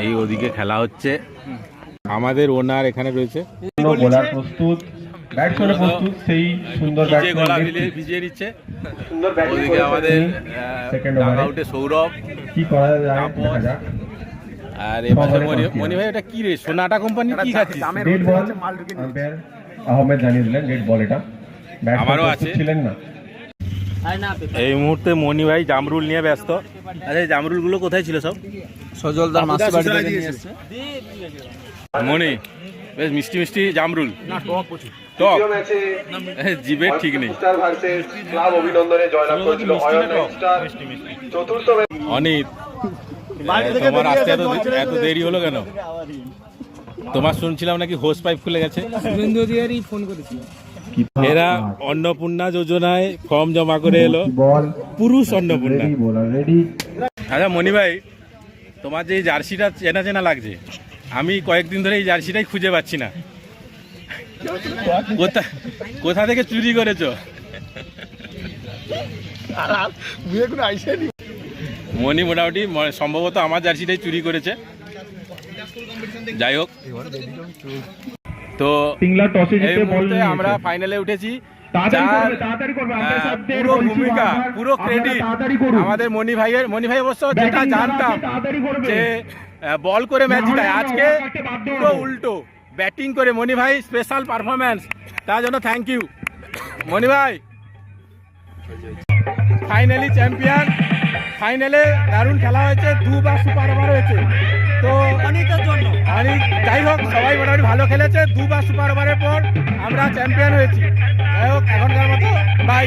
এই ওদিকে খেলা হচ্ছে। আমাদের ওনার এখানে রয়েছে, বোলার প্রস্তুত, ব্যাটসম্যান প্রস্তুত, সেই সুন্দর ব্যাটসম্যান ভিজিয়ে নিচ্ছে। সুন্দর ব্যাটিং ওদিকে করেছে আমাদের সেকেন্ড ডাগ ওভারে আউটে সৌরভ, কি করা যায় দেখা যাক। আর এপাশে মনি ভাই ওটা কি রে, সোনাটা কোম্পানি কি খাচ্ছিস? ডেড বল, আম্পায়ার আহমেদ জানিয়ে দিলেন ডেড বল, এটা আমারও ব্যাটসম্যান আছে। ছিলেন না। এই মুহূর্তে মনি ভাই জামরুল নিয়ে ব্যস্ত। আচ্ছা এই জামরুল গুলো কোথায় ছিল সব? সজলদার মাসি বাড়ি থেকে নিয়ে এসেছে। মনি বেশ মিষ্টি মিষ্টি জামরুল, না টক প্রচুর। টক, দ্বিতীয় ম্যাচে জিভের ঠিক নেই। স্টার ভার্সেস ক্লাব অভিনন্দনে জয়লাভ করেছিল অয়ন স্টার। চতুর্থ অনিত, তোমার আসতে এত দেরি হলো কেন? তোমার শুনছিলাম নাকি হোস পাইপ খুলে গেছে। শুভেন্দু অধিকারী ফোন করেছিল। এরা অন্নপূর্ণা যোজনায় ফর্ম জমা করে এলো, বল পুরুষ অন্নপূর্ণা। Ready, bowler ready. আচ্ছা মনি ভাই, তোমার যে এই জার্সিটা চেনা চেনা লাগছে, আমি কয়েকদিন ধরে এই জার্সিটাই খুঁজে পাচ্ছি না। কোথা থেকে চুরি করেছো? মনি মোটামুটি সম্ভবত আমার জার্সিটাই চুরি করেছে। যাই হোক, তো সিংলা টসে এই জিতে বল মুহূর্তে নিয়েছে। আমরা ফাইনালে উঠেছি। তাড়াতাড়ি করবে আম্পায়ার সাহেবদের পুরো বলছি ভূমিকা, বারবার, পুরো আপনারা ক্রেডিট তাড়াতাড়ি করুন। আমাদের মনি ভাইয়ের। মনি ভাই অবশ্য যেটা ব্যাটিং যারা জানতাম আছে তাড়াতাড়ি করবে। যে বল করে ম্যাচ না হলে জিতায়, আমরা আজকে ওভার কাটতে বাধ্য পুরো হবো। উল্টো ব্যাটিং করে মনি ভাই স্পেশাল পারফরম্যান্স, তার জন্য থ্যাংক ইউ মনি ভাই। ফাইনালি চ্যাম্পিয়ন, ফাইনালে দারুণ খেলা হয়েছে, দুবার সুপার ওভার হয়েছে। তো অনেক, যাই হোক সবাই মোটামুটি ভালো খেলেছে। দুবার সুপার ওভারের পর আমরা চ্যাম্পিয়ন হয়েছি। যাই হোক এখনকার মতো বাই।